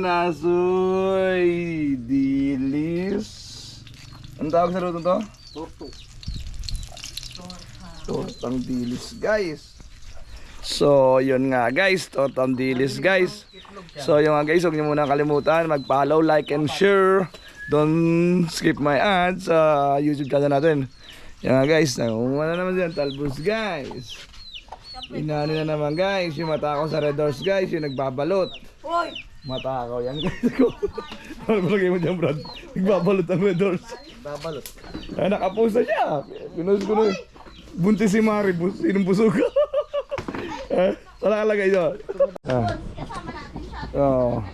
Nasuy dilis. Ang tawag sa luto to? Tortang dilis guys. So yun nga guys, tortang dilis guys. So yun nga guys, huwag niyo muna kalimutan mag-follow, like and share. Don't skip my ads sa YouTube channel natin. Yan nga guys, nangunguha na naman dyan talbos guys. Inani na naman guys, yung matakaw sa Red Doors guys, yung nagbabalot. Matakaw yan guys. Ano malagay mo dyan Brad? Nagbabalot ang Red Doors. Babalot. Ay nakapusa siya. Pinos ko na. Buntis si Mari, sinong busog. Wala kalagay doon. Oh.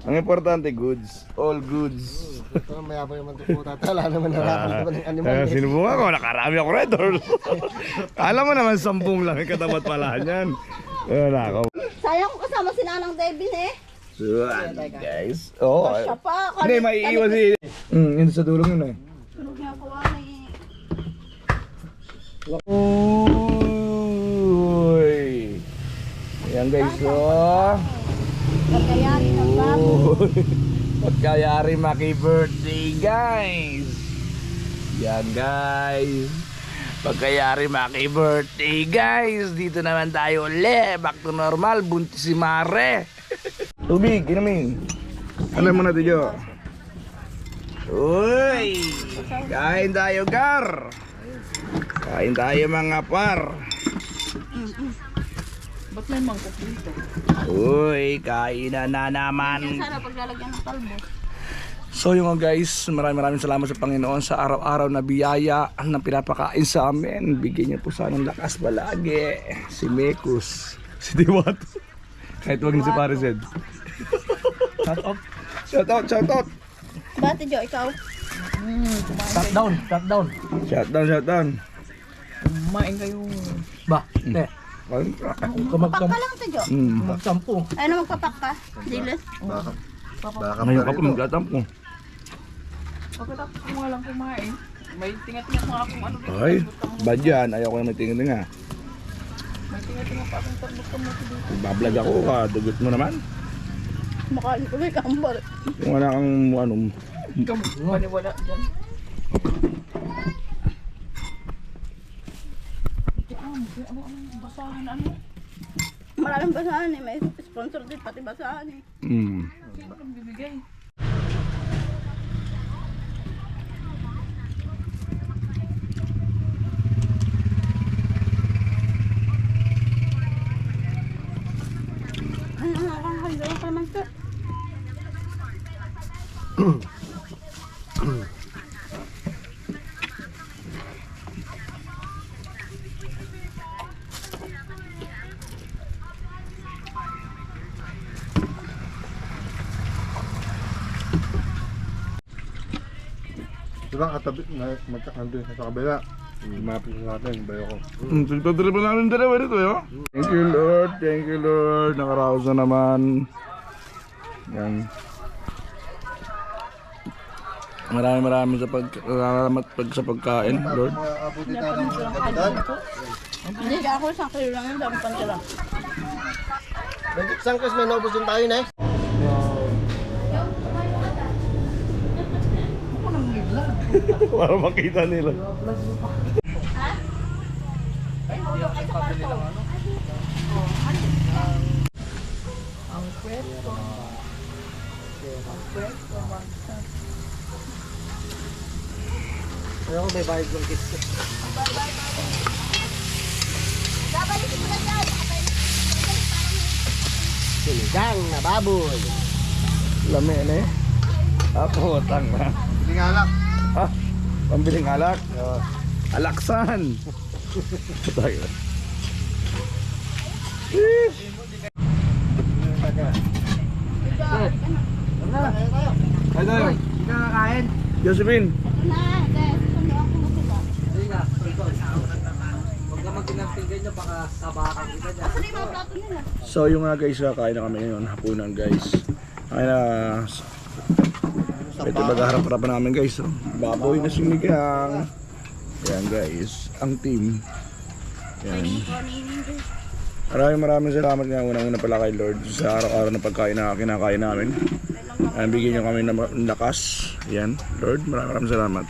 Ang importante, goods. All goods. Ito, mayabang naman ito po tatala naman nararamdaman ng animal. Sinubukan ko, nakarami ako Red Doors. Alam mo naman, 10 lang yung katapat pala niyan. Wala ako. Sayang ko kasama si Nanang Devin eh. So, guys. Oh. Siya pa. Hindi, may iiwan si... yun sa dulong yun eh. Tulog niya ako eh. Uy. Ayan guys, oh. Pagkayari ng baboy. Pagkayari Maki birthday guys. Yan guys. Pagkayari Maki birthday guys. Dito naman tayo ulit. Back to normal. Buntis si Mare. Tubig, inamin. Ano mo natin dyan? Uy. Kain tayo gar. Kain tayo mga par. Ba't may mangkok dito? Uy, kain na naman. Sana paglalagyan ng talbos. So yung nga guys, maraming salamat sa Panginoon sa araw-araw na biyaya na pinapakain sa amin. Bigyan niyo po sana ng lakas palagi. Si Mekus, si Diwat. Kahit wag na si Parized. Shout out. Shout out, shout out. Bate Jo, ikaw? Shut down. Shout down, shout down. Kumain kayo. Ba, te. Papak ka lang to Jo. Magsampu. Ano magpapak ka? Dilis? Baka Ngayon ka po magtatampo. Pagkatapos ko nga lang kumain, may tinga-tinga mga akong ano dito. Ay, bad yan. Ayaw ko na may tingin-tinga. May tinga-tinga pa akong tagbot dito. Bablog ako ka, dugot mo naman. Makali ko may kambar. Kung wala kang ano. Paniwala dyan. Ano basahan ano? Maraming basahan eh. May sponsor din pati basahan eh. Sino nang bibigay? Ano nakakahalo ang kalamansi? Diba katabi na magkakando sa kabila. Mapis natin, bayo ko. Tagtadri pa namin dalawa dito yo. Thank you Lord, thank you Lord. Nakaraos na naman. Yan. Maraming sa salamat sa pagkain, Lord. Abuti tayo ng kapitan. Hindi ka ako isang kilo lang yun. Dami pantila. Isang kas may naubos din tayo na eh. Para makita nila. Ang pwesto. Ang pwesto. Ayaw ko may bayad ng kiss. Babalikin mo na dyan. Sinigang na baboy. Lami na eh. Ako, utang na. Hindi nga alak. Ah, pambiling alak. Alaksan. Tayo. Ay, tayo. Hindi ka kakain. Josephine. Ito na. Dahil sundo ako na sila. Hindi nga. Huwag ka mag-inapin ganyan, baka sabakan kita dyan. Kasi yung mga plato nila. So yung nga guys, kain na kami ngayon, hapunan guys. Kain na. Ito magharap-harapan namin guys. So, baboy na sinigang. Ayan guys, ang team. Ayan. Maraming salamat nga unang-una pala kay Lord sa araw-araw na pagkain na kinakain namin. Bigyan niyo kami ng lakas. Yan, Lord, maraming salamat.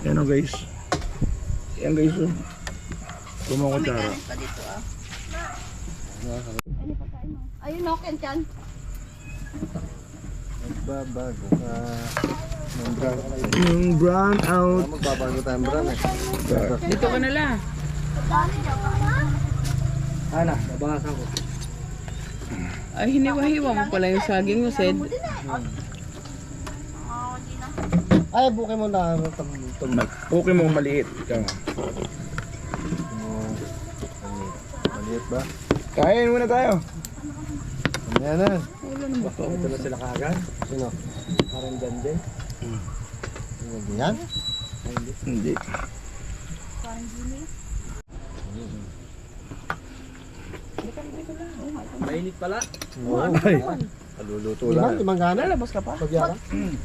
Yan o guys. Yan guys o. Kumakutsara. Kanin pa dito ah. Ano pagkain mo? Ayun o, Ken-chan. Magbabago ka ng brown. Yung brown out. Magbabago tayo ng brown eh. Dito ka na lang. Ana, nabahasan ko. Ay, hiniwa-hiwa mo pala yung saging mo, Sed. Ay, bukin mo na. Okay mo maliit. Ikaw. Maliit ba? Kain muna tayo. Yan na. Wala naman pa. Ito na sila kaagad. Sino? Parang dyan din. Yan? Hindi. Mainit pala. Ay. Kaluluto lang. Limang gana. Lalabas ka pa? Pagyara.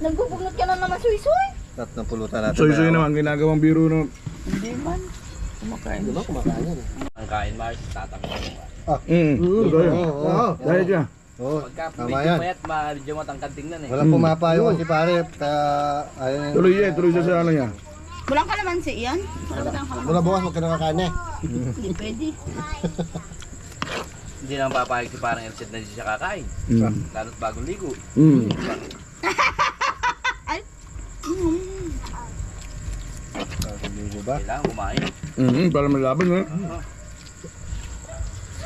Nagbubugnot ka na naman, suy-suy. Tat na pulutan natin. Soy-soy naman ginagawang biro no. Hindi man. Kumakain. Di ba kumakain yan eh? Ang kain Mars, tatanggal mo pa. Totoo yun. Oo. Dahil dyan. Oo. Pagka Tama medyo yan. payat, medyo matangkad tingnan eh. Walang pumapayo si pare. Kaya ayun. Tuloy siya sa ano niya. Walang kalamansi yan. Walang kalamansi. Mula bukas huwag ka nakakain eh. Hindi pwede. Hindi naman papayag si parang Elset na hindi siya kakain. Lalo't bagong ligo. Ligo ba? Kailangan kumain. Para malaban ha.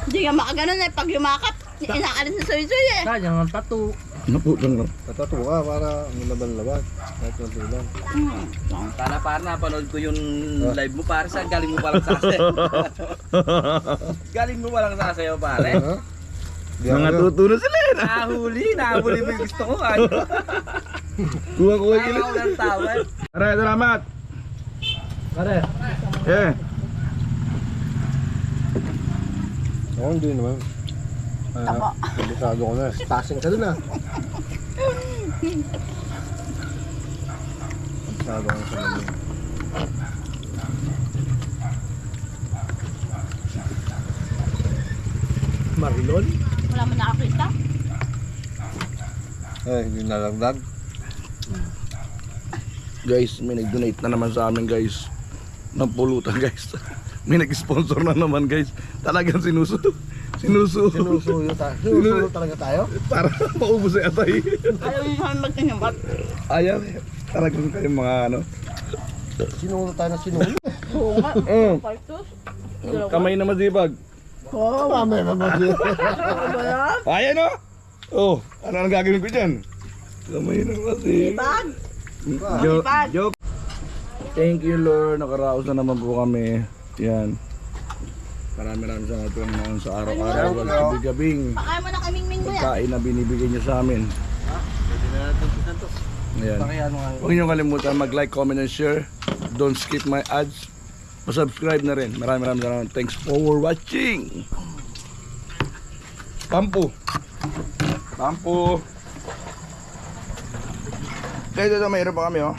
Hindi ka makaganon eh. Pag yumakap, inaalis na suy-suy eh. Kaya ang tattoo. Naputang ka. Tattoo ka para laban-laban. Kahit konti lang. Sana parang napanood ko yung live mo pare sa galing mo palang sasayaw. Galing mo palang sasayaw pare. Ha? Di ako yun. Nangatuturo sila yun. Nahuli mo yung gusto ko kayo. Kuha-kuha sila. Tawa ko ng tawa. Aray, salamat. Pare. Eh. Oo, hindi naman. Delikado ko na. Passing ka dun ah. Delikado ko sa mga. Marilon? Wala mo nakakita. Eh, hindi nalagdag. Guys, may nag-donate na naman sa amin guys. Ng pulutan guys. May nag-sponsor na naman guys. Talagang sinusuyo Sinusuyo talaga tayo? para maubos sa atay. Ayaw nyo naman magtinyabat. Ayaw. Talagang kayo mga ano. Sinulo tayo na sinulo. Oo nga. Mm. Partos. Kamay na masibag. Oo, mamaya mamaya. Ayan o. Oh, ano ang gagawin ko dyan? Kamay na masibag. Bag. Joke. Bag. Joke. Thank you Lord. Nakaraos na naman po kami. Yan. Maraming salamat po naman sa araw-araw. Gabi-gabing Pakain mo na kaming ming mo yan. pagkain na binibigay niyo sa amin. Ayan. Huwag niyo kalimutan mag-like, comment, and share. Don't skip my ads. Pa-subscribe na rin. Maraming salamat. Thanks for watching. Pampu. Kaya dito mayroon pa kami oh.